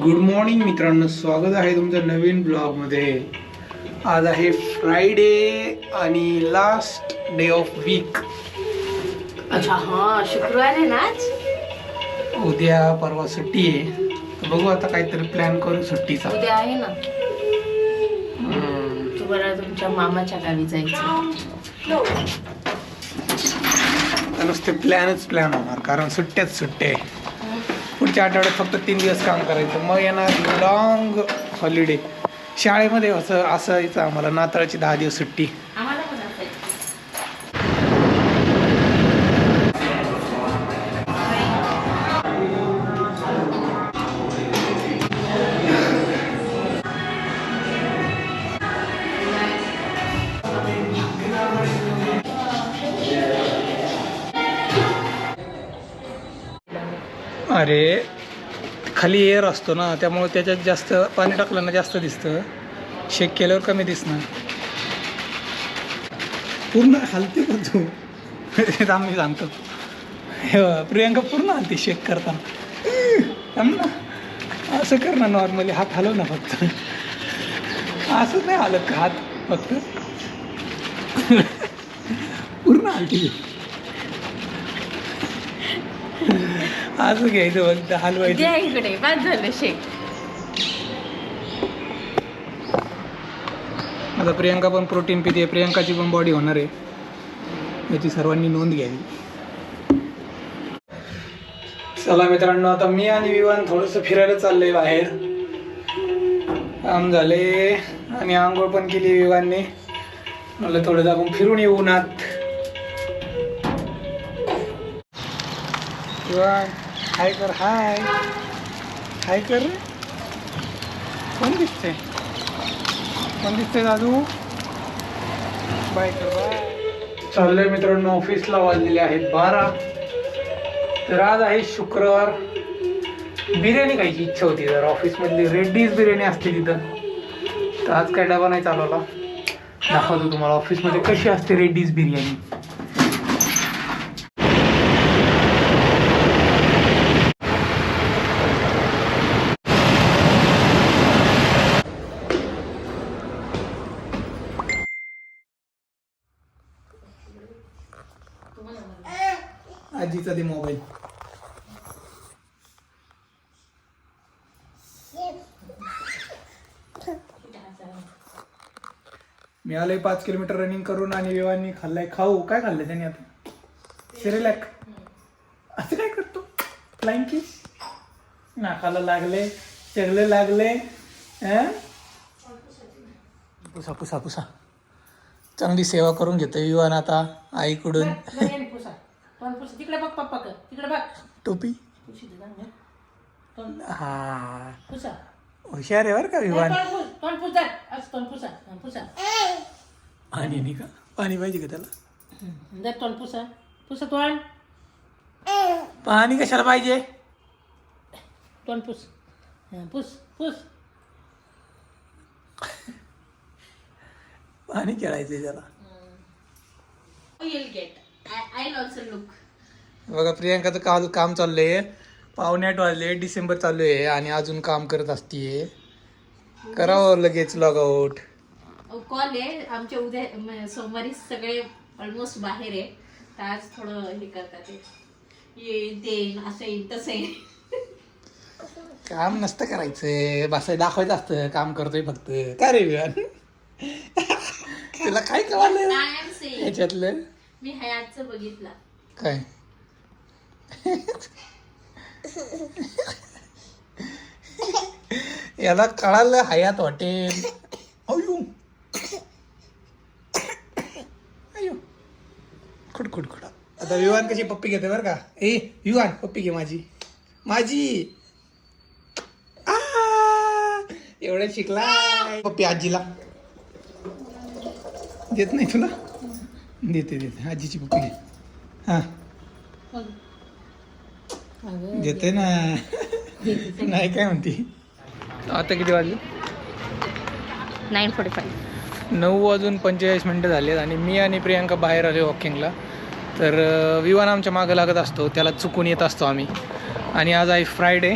Good morning मित्रांनो, स्वागत आहे तुमचं नवीन ब्लॉगमध्ये. आज आहे फ्रायडे आणि लास्ट डे ऑफ वीक. अच्छा हाँ, शुक्रवार आहे ना आज. उद्या परवा सुट्टी आहे, तर बघू आता काहीतरी प्लॅन करू सुट्टीचा. उद्या आहे ना. तुम्हाला तुमच्या मामाच्या गावी जायचं. नुसते प्लॅन होणार, कारण सुट्ट्याच सुट्ट्या आहे. पुढच्या आठवड्यात फक्त 3 दिवस काम करायचं, मग येणार लॉंग हॉलिडे. शाळेमध्ये असायचं आम्हाला नाताळची 10 दिवस सुट्टी. आम्हाला पण असायचं. अरे खाली एअर असतो ना, त्यामुळे त्याच्यात जास्त पाणी टाकलं ना जास्त दिसतं, शेक केल्यावर कमी दिसणार. पूर्ण हलते पण तू आम्ही सांगतो. प्रियांका पूर्ण हलते शेक करताना. ना असं कर ना, नॉर्मली हात हलव ना फक्त. असं नाही हलत का हात फक्त, पूर्ण हलते. असं घ्यायचं फक्त हलवायचं. इकडे बाद झालं शेक. आता प्रियांका पण प्रोटीन पिते, प्रियांकाची पण बॉडी होणार आहे, याची सर्वांनी नोंद घ्यावी. चला मित्रांनो, आता मी आणि विवान थोडंसं फिरायला चाललंय बाहेर. काम झाले आणि आंघोळ पण केली विवानने. मला थोडं जाऊन फिरून येऊ उन्हात. विवान हाय कर, हाय हाय कर. कोण दिसतंय, कोण दिसतंय दादू? बाय कर, बाय. चाललंय मित्रांनो, ऑफिसला वाजलेले आहेत 12. तर आज आहे शुक्रवार. बिर्याणी खायची इच्छा होती, जर ऑफिसमधली रेड्डीज बिर्याणी असते तिथं, तर आज काय डबा नाही चालवला. दाखवतो तुम्हाला ऑफिसमध्ये कशी असते रेड्डीज बिर्याणी. आजीचा दे मोबाईल. मी आलोय 5 किलोमीटर रनिंग करून, आणि विवानी खाल्लाय खाऊ. काय खाल्लंय त्याने आता? सिरेलॅक. असं काय करतो? Flying kiss. नाकाला लागले, चगले लागले. पुसा पुसा पुसा. चांगली सेवा करून घेतोय विवान आता आईकडून. तिकडे बघ पप्पा, तिकडे बघ. टोपी. हा, हुशार आहे बरं का विवान. पाणी नाही का? पाणी पाहिजे का त्याला? पाणी कशाला पाहिजे? तोंड पुस, पुस पुस. पाणी खेळायचंय त्याला. बघा प्रियांकाचं काम चाललंय. 7:45 वाजले, डिसेंबर चालू आहे आणि अजून काम करत असतीये. करावं लगेच लॉग आउट. कॉल आहे आमच्या उद्या सोमवारी सगळे ऑलमोस्ट बाहेर आहे, तर आज थोडं हे करतात. येईन असं येईल तसं येईल. काम नसतं करायचं, बसाय दाखवायचं असतं काम करतोय फक्त. काय रे विवान, तुला काय कळलं याच्यातलं? मी हयातचं बघितलं. काय याला कळालं हयात हॉटेल. अयो अयो खुड खुड खुड. आता विवान कशी पप्पी घेते बरं का. ए विवान, पप्पी घे माझी माझी. एवढं शिकला पप्पी. आजीला देत नाही तुला? देते देते, आजीची पप्पी घे. हां देते ना. नाही काय म्हणते. आता किती वाजले? 9:45. 9:45 झालेत आणि मी आणि प्रियांका बाहेर आले वॉकिंगला. तर विवान आमच्या मागं लागत असतो, त्याला चुकून येत असतो आम्ही. आणि आज आहे फ्रायडे,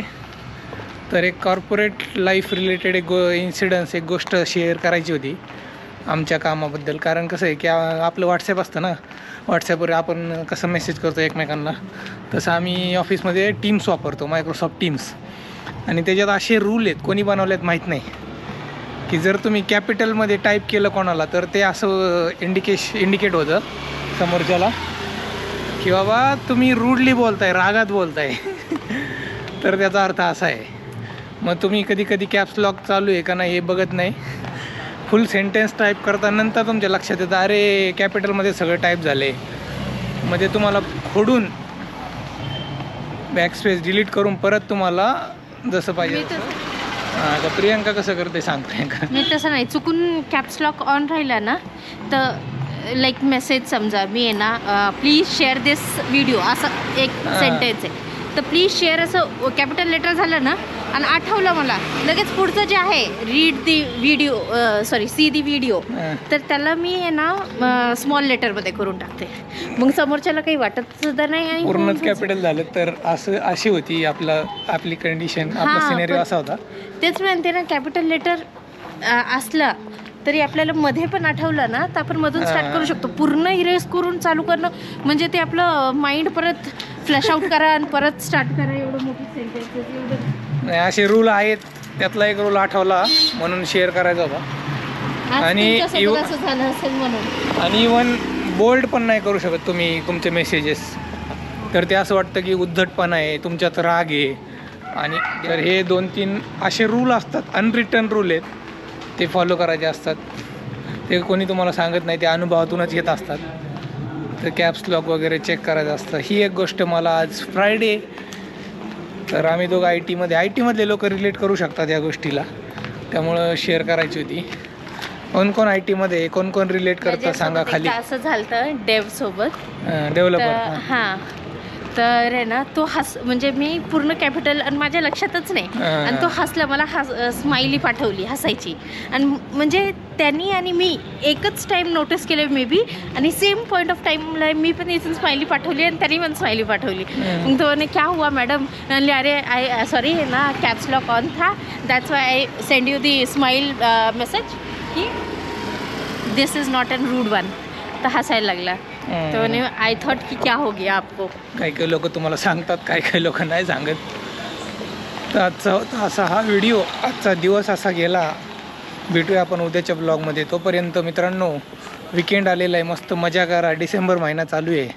तर एक कॉर्पोरेट लाईफ रिलेटेड एक इन्सिडन्स, एक गोष्ट शेअर करायची होती आमच्या कामाबद्दल. कारण कसं आहे की आपलं व्हॉट्सॲप असतं ना, व्हॉट्सॲपवर आपण कसं मेसेज करतो एकमेकांना, तसं आम्ही ऑफिसमध्ये टीम्स वापरतो, मायक्रोसॉफ्ट टीम्स. आणि त्याच्यात असे रूल आहेत, कोणी बनवलेत माहीत नाही, की जर तुम्ही कॅपिटलमध्ये टाईप केलं कोणाला तर ते असं इंडिकेट होतं समोरच्याला की बाबा तुम्ही रूडली बोलताय, रागात बोलताय. तर त्याचा अर्थ असा आहे. मग तुम्ही कधी कधी कॅप्स लॉक चालू आहे का नाही हे बघत नाही, फुल सेंटेन्स टाईप करता नंतर तुमच्या लक्षात येतं अरे कॅपिटलमध्ये सगळं टाईप झालं आहे. मग ते तुम्हाला खोडून बॅकस्पेस डिलीट करून परत तुम्हाला जसं पाहिजे आता प्रियंका कसं करते सांग. प्रियंका मी तसं नाही, चुकून कॅप्स लॉक ऑन राहिला ना तर लाईक मेसेज समजा मी आहे ना प्लीज शेअर दिस व्हिडिओ असं एक सेंटेन्स आहे, तर प्लीज शेअर असं कॅपिटल लेटर झालं ना आणि आठवलं मला लगेच पुढचं जे आहे read the video see the video, तर त्याला मी आहे ना स्मॉल लेटरमध्ये करून टाकते. मग समोरच्याला काही वाटत सुद्धा नाही आणि पूर्णच कॅपिटल झालं. तर अशी होती आपली कंडिशन, आपला सिनेरिओ असा होता. तेच म्हणते ना, कॅपिटल लेटर असला तरी आपल्याला मध्ये पण आठवलं ना तर आपण मधून स्टार्ट करू शकतो. पूर्ण इरेज करून चालू करणं म्हणजे ते आपलं माइंड परत फ्लॅश आउट करा आणि परत स्टार्ट करा, एवढं मोठी सेंटेन्सेस एवढं. असे रूल आहेत, त्यातला एक रूल आठवला म्हणून शेअर करायचा होता. आणि असं झालं असेल म्हणून. आणि इवन बोल्ड पण नाही करू शकत तुम्ही तुमचे मेसेजेस, तर ते असं वाटतं की उद्धटपणा आहे, तुमच्यात राग आहे. आणि तर हे 2-3 असे रूल असतात, अनरिटन रूल आहेत, ते फॉलो करायचे असतात. ते कोणी तुम्हाला सांगत नाही, ते अनुभवातूनच येत असतात. तर कॅप्स लॉक वगैरे चेक करायचं असतं. ही एक गोष्ट मला आज फ्रायडे, तर आम्ही दोघं आय टीमधले लोक रिलेट करू शकतात या गोष्टीला, त्यामुळं शेअर करायची होती. कोण आय टीमध्ये कोण रिलेट करतं सांगा खाली. असं झालं डेव्ह सोबत, डेव्हलपर. हां, तर आहे ना तो म्हणजे मी पूर्ण कॅपिटल आणि माझ्या लक्षातच नाही, आणि तो हसला, मला स्माइली पाठवली हसायची. आणि म्हणजे त्यांनी आणि मी एकच टाईम नोटीस केलं मे बी, आणि सेम पॉईंट ऑफ टाईमला मी पण इथून स्माइली पाठवली आणि त्यांनी पण स्माइली पाठवली. मग तो म्हणे क्या हुआ मॅडम, म्हणले अरे आय सॉरी ना कॅप्स लॉक ऑन था, that's why I send you the smile message की this is not an rude one. तर हसायला लागला. तो म्हणे आय थॉट की क्या हो गया आपको. काही लोक तुम्हाला सांगतात, काही लोक नाही सांगत. तर आजचा होता असा हा व्हिडिओ, आजचा दिवस असा गेला. भेटूया आपण उद्याच्या ब्लॉगमध्ये. तोपर्यंत मित्रांनो विकेंड आलेला आहे, मस्त मजा करा. डिसेंबर महिना चालू आहे,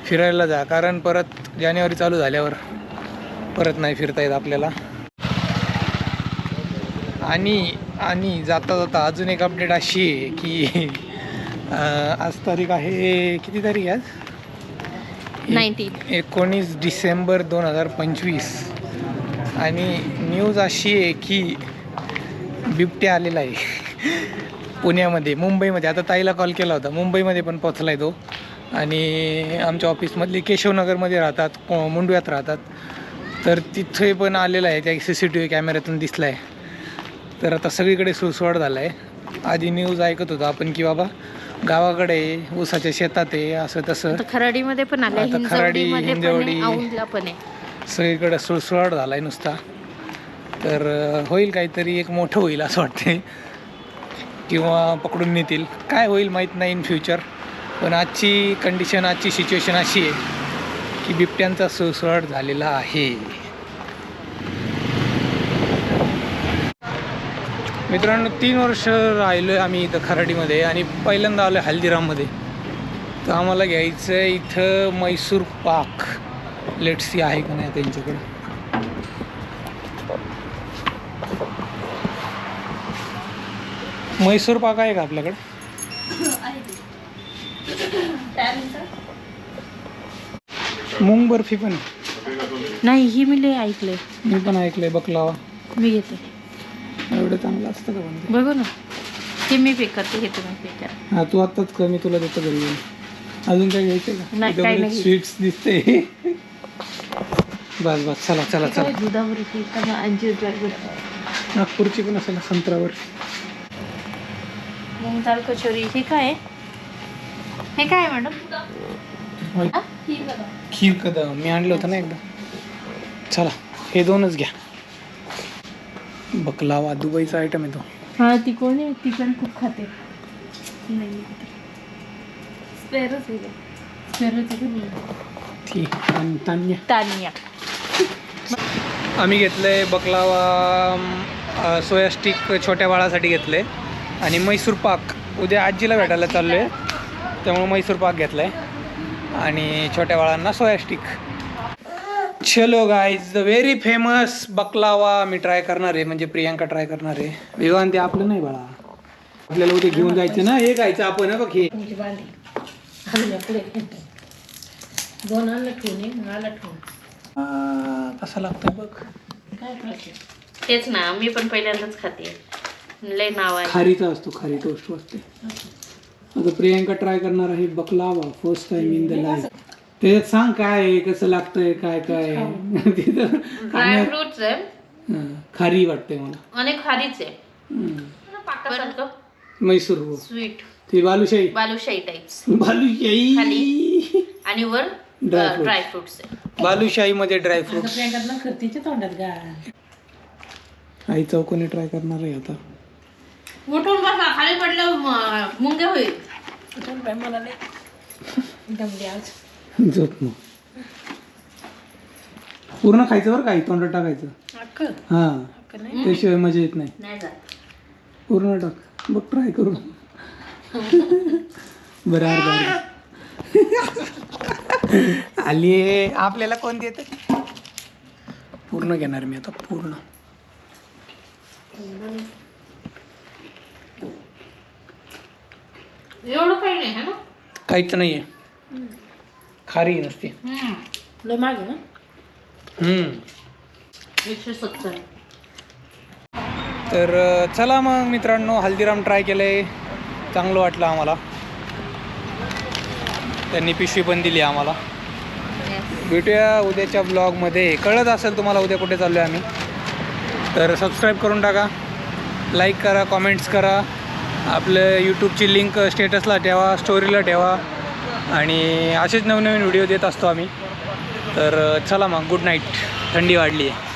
फिरायला जा, कारण परत जानेवारी चालू झाल्यावर परत नाही फिरता येत आपल्याला. आणि जाता जाता अजून एक अपडेट अशी आहे की आज तारीख आहे, किती तारीख आहे आज? 19 डिसेंबर 2025. आणि न्यूज अशी आहे की बिबट्या आलेला आहे पुण्यामध्ये, मुंबईमध्ये. आता ताईला कॉल केला होता, मुंबईमध्ये पण पोचला आहे तो. आणि आमच्या ऑफिसमधले केशवनगरमध्ये राहतात, मुंडव्यात राहतात, तर तिथे पण आलेला आहे. त्या CCTV कॅमेऱ्यातून दिसला आहे. तर आता सगळीकडे सुळसुळाट झाला आहे. आधी न्यूज ऐकत होतो आपण की बाबा गावाकडे ऊसाच्या शेतात आहे असं तसं, खराडीमध्ये पण आलं, खराडी हिंजवडी पण आहे, सगळीकडे सुळसुळाट झाला आहे नुसता. तर होईल काहीतरी, एक मोठं होईल असं वाटते, किंवा पकडून नेतील, काय होईल माहीत नाही इन फ्युचर. पण आजची कंडिशन, आजची सिच्युएशन अशी आहे की बिबट्यांचा सुळसुळाट झालेला आहे. मित्रांनो 3 वर्ष राहिलो आहे आम्ही इथं खराडीमध्ये, आणि पहिल्यांदा आलो आहे हल्दीराममध्ये. तर आम्हाला घ्यायचं आहे इथं मैसूर पाक. लेट्स सी आहे का नाही त्यांच्याकडे. मैसूर पाक आहे का आपल्याकडे? मूंग बर्फी पण नाही, ही मी लय ऐकले. मी पण ऐकलंय. बकलावा मी घेते. एवढं चांगलं असतं का पण? बघू ना, ते मी पे करते, हे तुम्ही पे करा. हां, तू आत्ताच कर, मी तुला देतो घरी. अजून काय घ्यायचं का? स्वीट्स दिसते. बस चला. दुधावरती नागपूरची पण असेल, संत्रावर. मूग दाल कचोरी. हे काय मॅडम? खीर कदम मी आणलं होतं ना एकदा. चला हे 2च घ्या. बकलावा दुबईचा आयटम आहे तो. हा ती कोण आहे, ती पण खूप खाते. नाही स्पेरोच आहे, स्पेरोच ती तान्या. तान्या. आम्ही घेतलंय बकलावा सोया स्टिक छोट्या बाळासाठी घेतले आणि मैसूर पाक उद्या आजीला भेटायला चाललो आहे, त्यामुळे मैसूर पाक घेतलाय आणि छोट्या बाळांना सोया स्टिक. चलो guys, the very famous बकलावा me try करणार आहे, म्हणजे प्रियांका ट्राय करणार आहे. विवान ते आपलं नाही बाळा, आपल्याला उद्या घेऊन जायचं ना, हे खायचं आपण. बघ हे कसं लागतं बघ. तेच ना, मी पण पहिल्यांदाच खाते. लय नाव आहे. खारीचा असतो, खारी टोस्ट असते. आता प्रियांका ट्राय करणार आहे बकलावा first time in the life. त्याच्यात सांग काय आहे, कसं लागतंय, काय काय ड्राय फ्रुट्स आहे, खारी वाटते मला आणि खारीच आहे. मैसूर स्वीट, ती बालुशाही, बालुशाही टाइप्स. बालुशाही आणि वर ड्राय फ्रुट्स आहे. बालुशाही मध्ये ड्राय फ्रुट्स. प्रियांकाला खर्तीच्या तोंडात गा. आई चौकोनी ट्राय करणार आहे आता. उठून बसा, खाली पडलं मुंगे होईल. मला आज झोप मग. पूर्ण खायचं बरं, काही तोंडात टाकायचं. हा, त्याशिवाय मजा येत नाही. पूर्ण टाक बघ, ट्राय करू. बरं अर्धा आली. आपल्याला कोण देत? पूर्ण घेणार मी आता, पूर्ण. एवढं काही नाही ना, काहीच नाहीये, खारी नसते. लय मागे ना. 170. तर चला मग मित्रांनो, हल्दीराम ट्राय केलंय, चांगलं वाटलं आम्हाला. त्यांनी पिशवी पण दिली आम्हाला. भेटूया उद्याच्या ब्लॉगमध्ये. कळत असेल तुम्हाला उद्या कुठे चाललो आहे आम्ही, तर सबस्क्राईब करून टाका, लाईक करा, कमेंट्स करा. आपलं यूट्यूबची लिंक स्टेटसला ठेवा, स्टोरीला ठेवा, आणि असेच नवनवीन व्हिडिओ देत असतो आम्ही. तर चला मग, गुड नाईट. थंडी वाढली आहे.